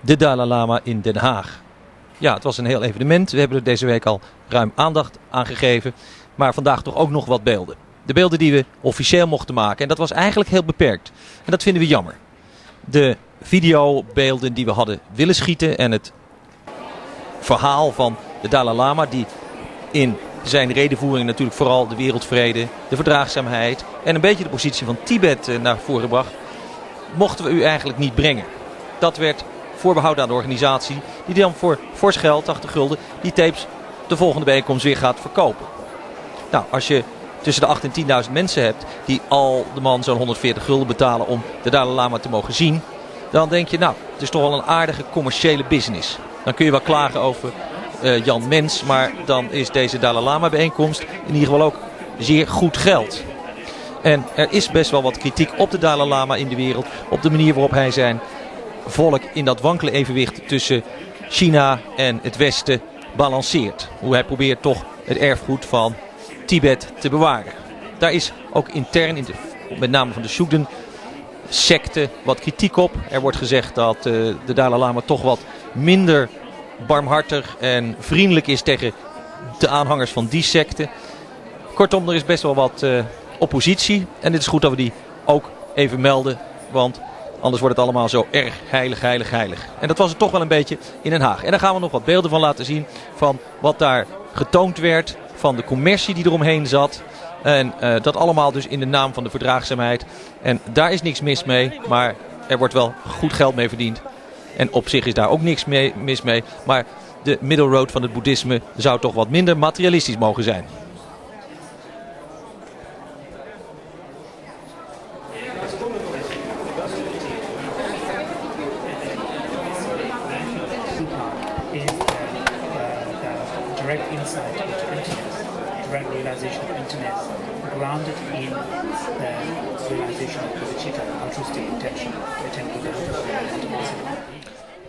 de Dalai Lama in Den Haag. Ja, het was een heel evenement. We hebben er deze week al ruim aandacht aan gegeven. Maar vandaag toch ook nog wat beelden. De beelden die we officieel mochten maken. En dat was eigenlijk heel beperkt. En dat vinden we jammer. De videobeelden die we hadden willen schieten en het verhaal van de Dalai Lama, die in zijn redenvoering natuurlijk vooral de wereldvrede, de verdraagzaamheid en een beetje de positie van Tibet naar voren bracht, mochten we u eigenlijk niet brengen. Dat werd voorbehouden aan de organisatie die dan voor fors geld, 80 gulden, die tapes de volgende bijeenkomst weer gaat verkopen. Nou, als je tussen de 8.000 en 10.000 mensen hebt die al de man zo'n 140 gulden betalen om de Dalai Lama te mogen zien, dan denk je, nou, het is toch wel een aardige commerciële business. Dan kun je wel klagen over Jan Mens, maar dan is deze Dalai Lama bijeenkomst in ieder geval ook zeer goed geld. En er is best wel wat kritiek op de Dalai Lama in de wereld, op de manier waarop hij zijn volk in dat wankele evenwicht tussen China en het Westen balanceert. Hoe hij probeert toch het erfgoed van Tibet te bewaren. Daar is ook intern, met name van de Sjoegden secte, wat kritiek op. Er wordt gezegd dat de Dalai Lama toch wat minder barmhartig en vriendelijk is tegen de aanhangers van die secte. Kortom, er is best wel wat oppositie. En het is goed dat we die ook even melden. Want anders wordt het allemaal zo erg heilig, heilig, heilig. En dat was het toch wel een beetje in Den Haag. En daar gaan we nog wat beelden van laten zien. Van wat daar getoond werd. Van de commercie die eromheen zat. En dat allemaal dus in de naam van de verdraagzaamheid. En daar is niks mis mee. Maar er wordt wel goed geld mee verdiend. En op zich is daar ook niks mis mee. Maar de middle road van het boeddhisme zou toch wat minder materialistisch mogen zijn. Direct insight into emptiness, direct realization of emptiness, grounded in the realization of bodhicitta, altruistic intention,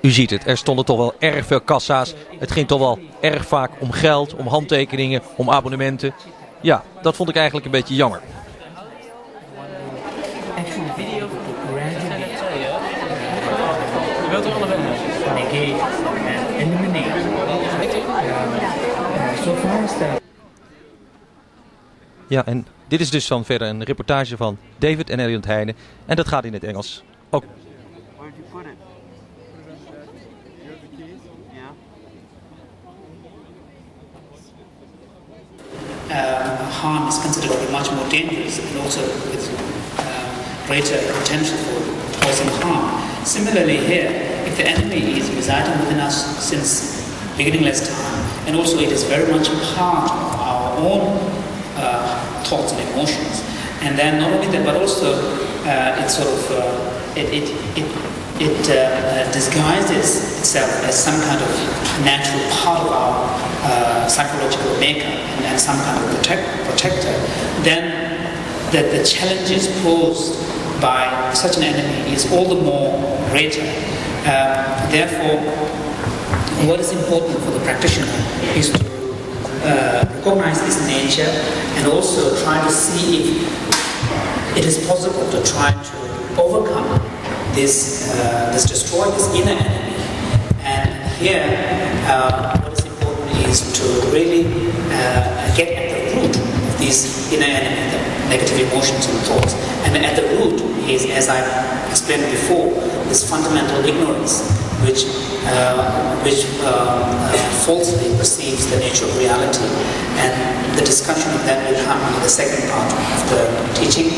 U ziet het, er stonden toch wel erg veel kassa's. Het ging toch wel erg vaak om geld, om handtekeningen, om abonnementen. Ja, dat vond ik eigenlijk een beetje jammer. Ja, en dit is dus dan verder een reportage van David en Elliot Heijnen. En dat gaat in het Engels ook. Harm is considered to be much more dangerous and also with greater potential for causing harm. Similarly here, if the enemy is residing within us since beginningless time, and also it is very much part of our own thoughts and emotions, and then not only that, but also it sort of disguises itself as some kind of natural part of our psychological makeup and some kind of protector, then the challenges posed by such an enemy is all the more greater. Therefore, what is important for the practitioner is to recognize this nature and also try to see if it is possible to try to overcome this destroy this inner enemy. And here, what is important is to really get at the root of this inner enemy, the negative emotions and thoughts. And at the root is, as I explained before, this fundamental ignorance, which falsely perceives the nature of reality. And the discussion of that will come in the second part of the teaching.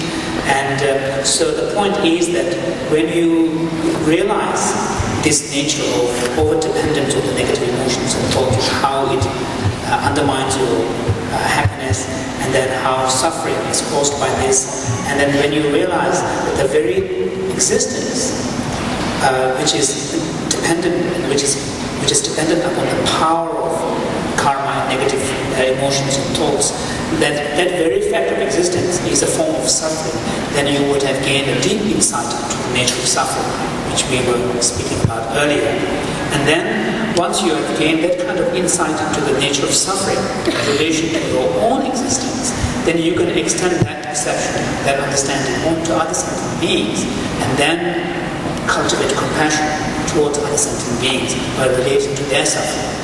And so the point is that when you realize this nature of over-dependence on the negative emotions and thoughts, how it undermines your happiness, and then how suffering is caused by this, and then when you realize that the very existence which is dependent, which is dependent upon the power of karma and negative emotions and thoughts, that very fact of existence is a form of suffering, then you would have gained a deep insight into the nature of suffering, which we were speaking about earlier. And then, once you have gained that kind of insight into the nature of suffering in relation to your own existence, then you can extend that perception, that understanding onto other sentient beings, and then cultivate compassion towards other sentient beings by relating to their suffering.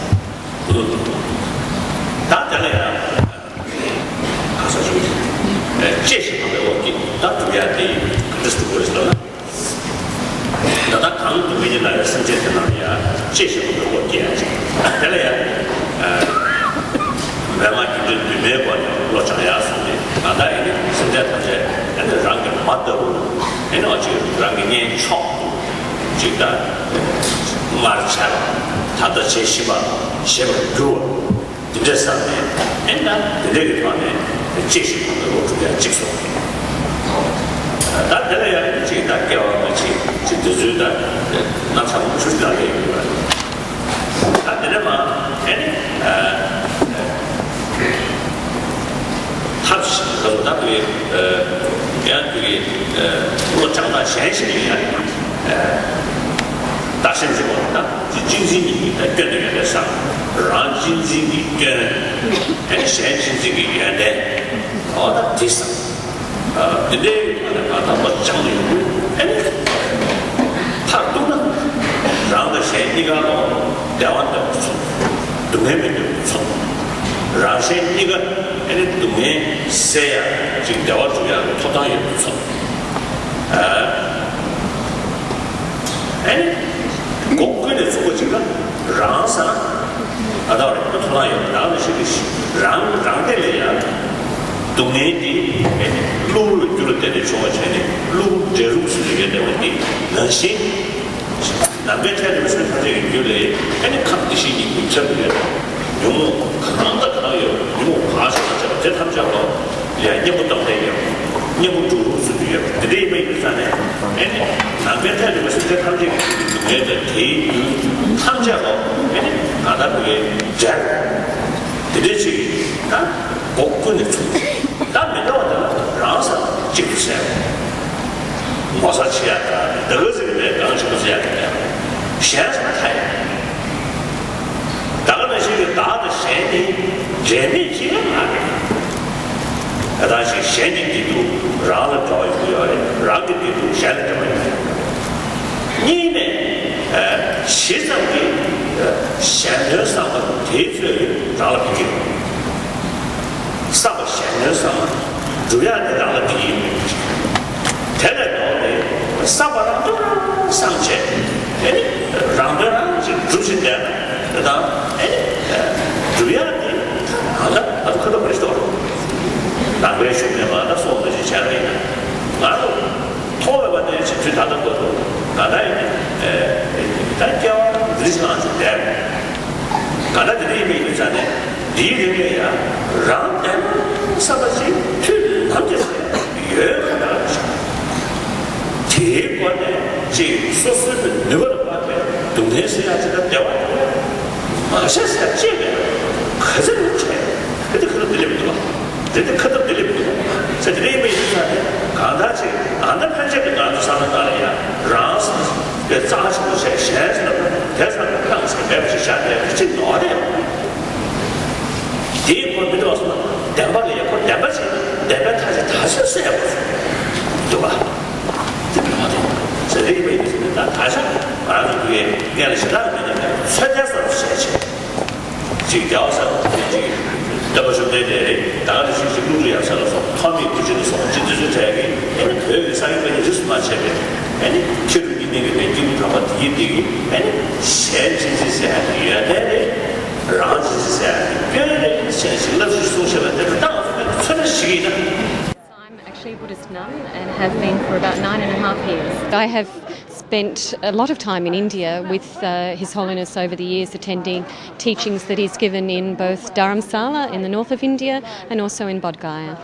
I'm actually a Buddhist nun and have been for about 9.5 years. I have spent a lot of time in India with His Holiness over the years, attending teachings that he's given in both Dharamsala in the north of India and also in Bodh Gaya.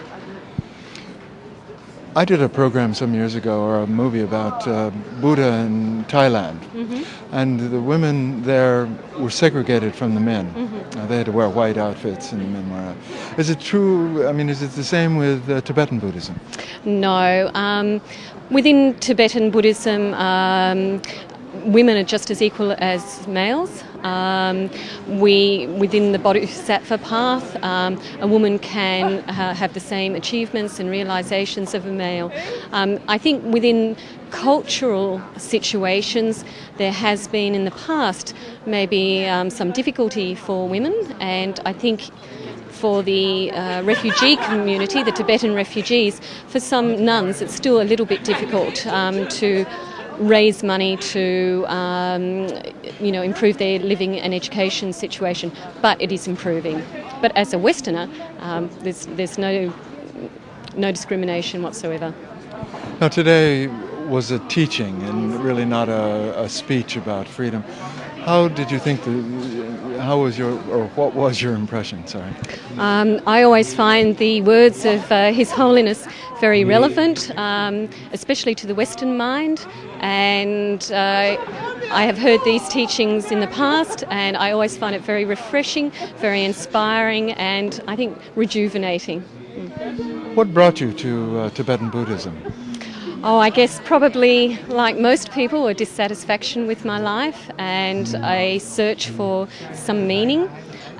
I did a program some years ago, or a movie about Buddha in Thailand, and the women there were segregated from the men. They had to wear white outfits and the men were... Is it true, I mean, is it the same with Tibetan Buddhism? No. Within Tibetan Buddhism, women are just as equal as males. Within the Bodhisattva path, a woman can have the same achievements and realizations of a male. I think within cultural situations there has been in the past maybe some difficulty for women, and I think for the refugee community, the Tibetan refugees, for some nuns it's still a little bit difficult to raise money to improve their living and education situation, but it is improving. But as a Westerner, there's no discrimination whatsoever. Now today was a teaching and really not a speech about freedom. How did you think what was your impression? Sorry. I always find the words of His Holiness very relevant, especially to the Western mind, and I have heard these teachings in the past, and I always find it very refreshing, very inspiring, and I think rejuvenating. What brought you to Tibetan Buddhism? Oh, I guess probably, like most people, a dissatisfaction with my life and a search for some meaning.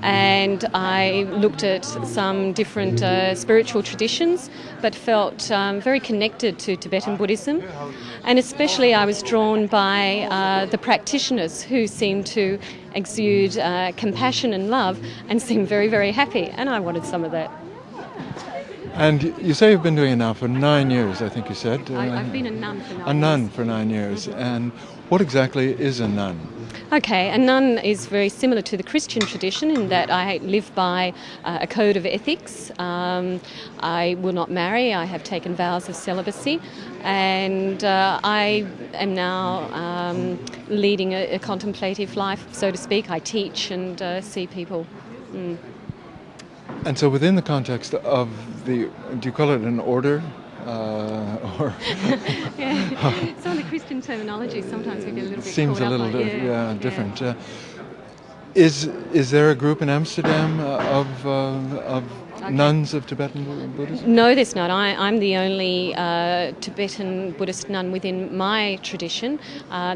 And I looked at some different spiritual traditions, but felt very connected to Tibetan Buddhism. And especially I was drawn by the practitioners who seemed to exude compassion and love and seemed very, very happy. And I wanted some of that. And you say you've been doing it now for 9 years, I think you said. I've been a nun for 9 years. A nun for 9 years. And what exactly is a nun? Okay, a nun is very similar to the Christian tradition in that I live by a code of ethics. I will not marry. I have taken vows of celibacy. And I am now leading a contemplative life, so to speak. I teach and see people. And so within the context of do you call it an order? Or yeah. Some of the Christian terminology sometimes we get a little bit seems caught a little up on, different. Is there a group in Amsterdam of nuns of Tibetan Buddhism? No, there's not. I'm the only Tibetan Buddhist nun within my tradition.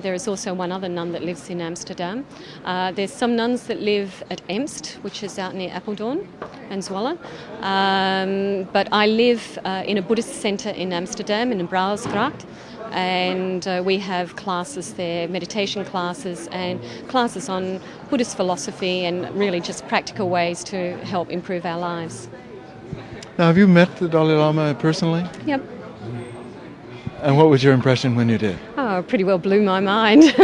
There is also one other nun that lives in Amsterdam. There's some nuns that live at Emst, which is out near Apeldoorn and Zwolle. But I live in a Buddhist centre in Amsterdam, in the Brouwersgracht. And we have classes there, meditation classes and classes on Buddhist philosophy and really just practical ways to help improve our lives. Now, have you met the Dalai Lama personally? Yep. And what was your impression when you did? Oh, it pretty well blew my mind.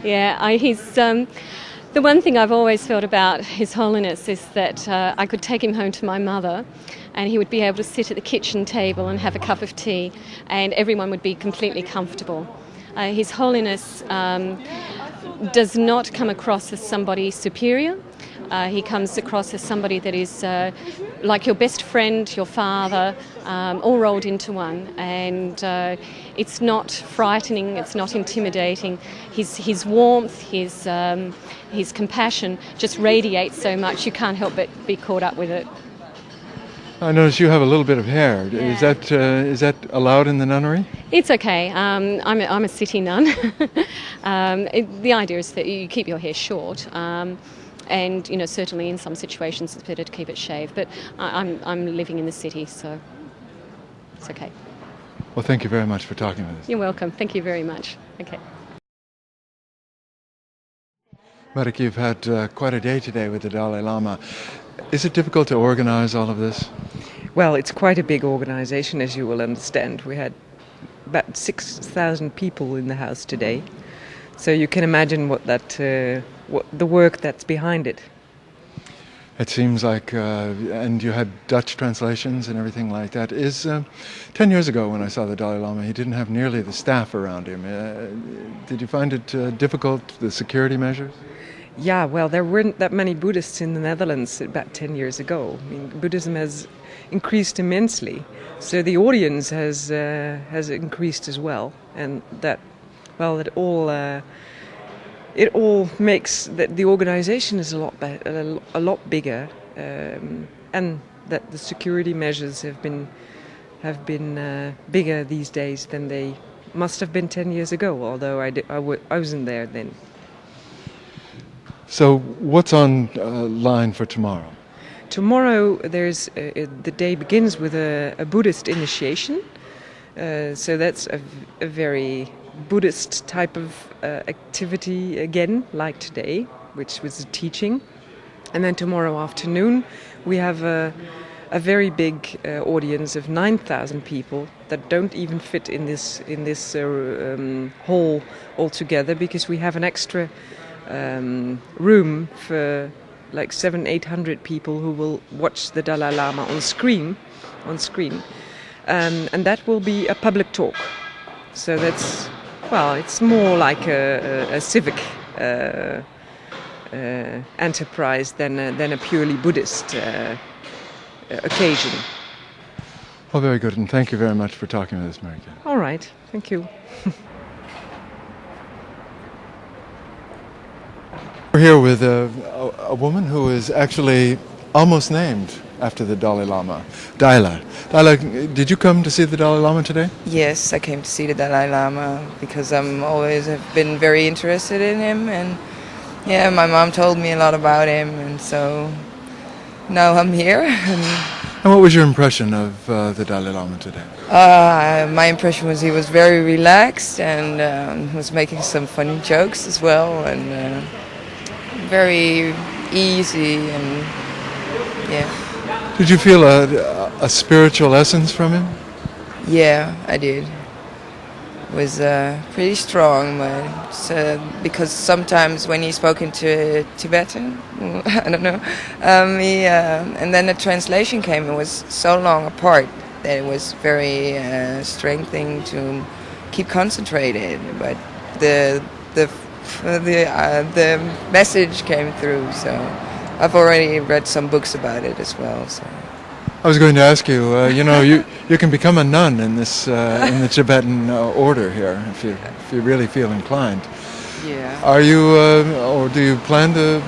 Yeah, he's... The one thing I've always felt about His Holiness is that I could take him home to my mother and he would be able to sit at the kitchen table and have a cup of tea and everyone would be completely comfortable. His Holiness does not come across as somebody superior. He comes across as somebody that is like your best friend, your father, all rolled into one. And it's not frightening, it's not intimidating. His warmth, his compassion just radiates so much you can't help but be caught up with it. I notice you have a little bit of hair. Yeah. Is that allowed in the nunnery? It's okay. I'm a city nun. The idea is that you keep your hair short. And certainly in some situations it's better to keep it shaved. But I'm living in the city, so it's okay. Well, thank you very much for talking with us. You're welcome. Thank you very much. Okay. Farouk, you've had quite a day today with the Dalai Lama. Is it difficult to organize all of this? Well, it's quite a big organization, as you will understand. We had about 6,000 people in the house today. So you can imagine what the work that's behind it. It seems like, and you had Dutch translations and everything like that. 10 years ago when I saw the Dalai Lama, he didn't have nearly the staff around him. Did you find it difficult, the security measures? Yeah, well, there weren't that many Buddhists in the Netherlands about 10 years ago. I mean, Buddhism has increased immensely, so the audience has increased as well, and that, well, it all makes that the organization is a lot bigger, and that the security measures have been bigger these days than they must have been 10 years ago. Although I wasn't there then. So what's on line for tomorrow? Tomorrow, the day begins with a Buddhist initiation. So that's a very Buddhist type of activity again, like today, which was a teaching. And then tomorrow afternoon, we have a very big audience of 9,000 people that don't even fit in this hall altogether, because we have an extra room for like 700-800 people who will watch the Dalai Lama on screen, and that will be a public talk. So that's, well, it's more like a civic enterprise than a purely Buddhist occasion. Well, very good, and thank you very much for talking with us, Marika. All right, thank you. We're here with a woman who is actually almost named after the Dalai Lama, Dalai. Dalai, did you come to see the Dalai Lama today? Yes, I came to see the Dalai Lama because I'm always have been very interested in him, and yeah, my mom told me a lot about him, and so now I'm here. And what was your impression of the Dalai Lama today? My impression was he was very relaxed and was making some funny jokes as well, and very easy, and yeah. Did you feel a spiritual essence from him? Yeah, I did. It was pretty strong, but because sometimes when he spoke into Tibetan, I don't know, and then the translation came, it was so long apart that it was very strengthening to keep concentrated. But the message came through, so I've already read some books about it as well. So I was going to ask you, you can become a nun in this in the Tibetan order here if you really feel inclined. yeah. Are you, or do you plan to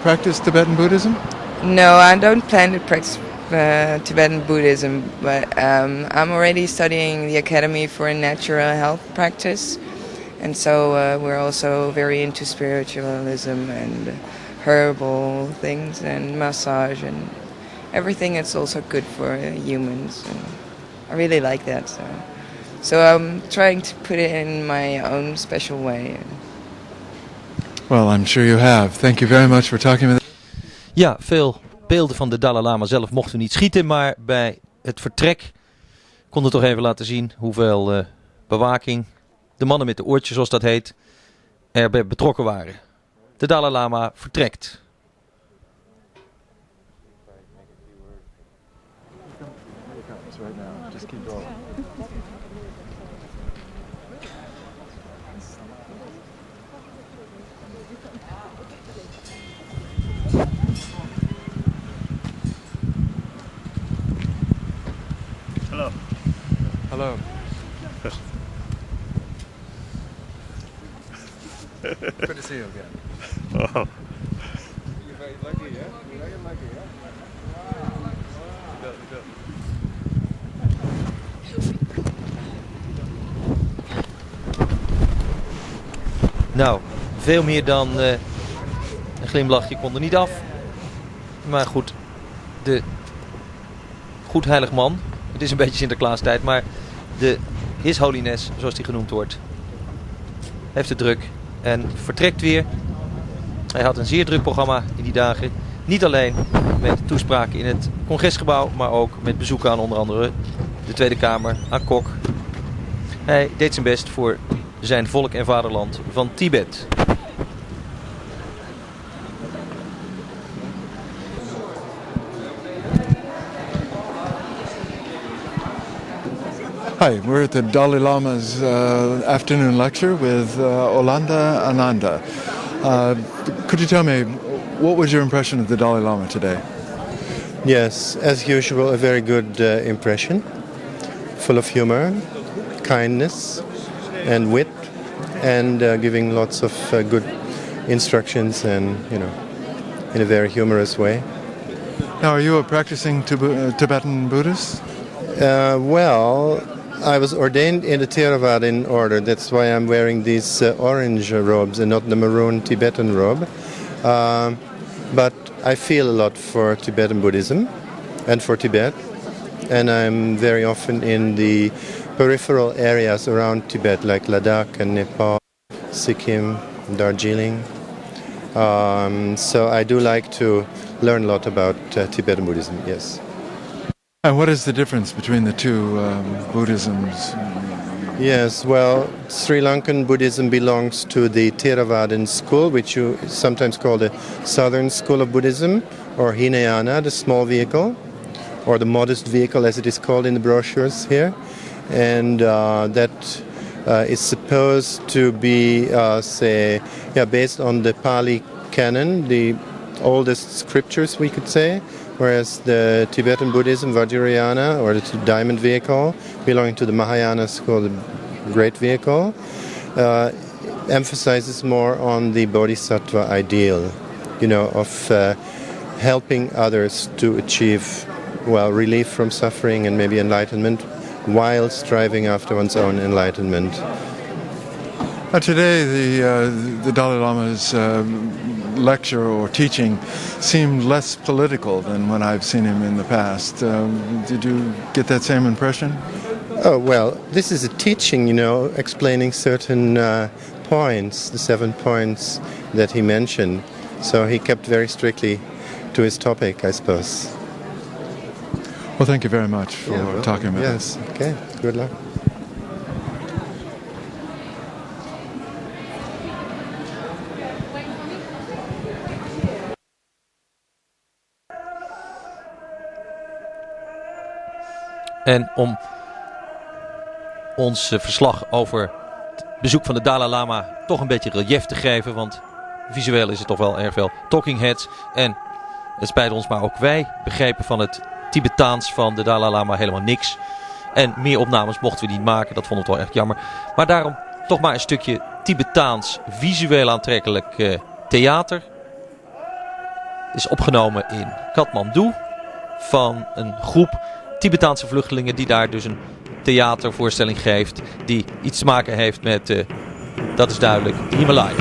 practice Tibetan Buddhism? No, I don't plan to practice Tibetan Buddhism, but I'm already studying the Academy for Natural Health Practice, and so we're also very into spiritualism and herbal things and massage and everything that's also good for humans. And I really like that, so I'm trying to put it in my own special way. Well, I'm sure you have. Thank you very much for talking with us. Ja, veel beelden van de Dalai Lama zelf mochten we niet schieten, maar bij het vertrek konden we toch even laten zien hoeveel bewaking, de mannen met de oortjes zoals dat heet, erbij betrokken waren. De Dalai Lama vertrekt. Hello. Hello. Good to see you again. Oh. You're very lucky, yeah? You're very lucky, yeah? Go. Nou, veel meer dan een glimlachje kon er niet af. Maar goed, de goed heilig man, het is een beetje Sinterklaastijd, maar de His Holiness, zoals die genoemd wordt, heeft het druk en vertrekt weer. Hij had een zeer druk programma in die dagen. Niet alleen met toespraken in het congresgebouw, maar ook met bezoeken aan onder andere de Tweede Kamer, aan Kok. Hij deed zijn best voor zijn volk en vaderland van Tibet. Hi, we're at the Dalai Lama's afternoon lecture with Olanda Ananda. Could you tell me, what was your impression of the Dalai Lama today? Yes, as usual, a very good impression. Full of humor, kindness and wit, and giving lots of good instructions, and in a very humorous way. Now, are you a practicing Tibetan Buddhist? Well, I was ordained in the Theravadan order. That's why I'm wearing these orange robes and not the maroon Tibetan robe. But I feel a lot for Tibetan Buddhism and for Tibet. And I'm very often in the peripheral areas around Tibet, like Ladakh and Nepal, Sikkim, Darjeeling. So I do like to learn a lot about Tibetan Buddhism, yes. And what is the difference between the two Buddhisms? Yes, well, Sri Lankan Buddhism belongs to the Theravadan school, which you sometimes call the Southern School of Buddhism, or Hinayana, the small vehicle, or the modest vehicle as it is called in the brochures here. And that is supposed to be, based on the Pali canon, the oldest scriptures, we could say, whereas the Tibetan Buddhism, Vajrayana, or the diamond vehicle, belonging to the Mahayana school, the great vehicle, emphasizes more on the bodhisattva ideal, of helping others to achieve, relief from suffering and maybe enlightenment, while striving after one's own enlightenment. Today, the Dalai Lama's lecture or teaching seemed less political than when I've seen him in the past. Did you get that same impression? Oh, well, this is a teaching, explaining certain points, the 7 points that he mentioned. So he kept very strictly to his topic, I suppose. Well, thank you very much for talking about it. Yes, okay, good luck. En om ons verslag over het bezoek van de Dalai Lama toch een beetje relief te geven. Want visueel is het toch wel erg veel talking heads. En het spijt ons, maar ook wij begrepen van het Tibetaans van de Dalai Lama helemaal niks. En meer opnames mochten we niet maken. Dat vonden we wel echt jammer. Maar daarom toch maar een stukje Tibetaans visueel aantrekkelijk theater. Het is opgenomen in Kathmandu van een groep Tibetaanse vluchtelingen die daar dus een theatervoorstelling geeft die iets te maken heeft met, dat is duidelijk, de Himalaya.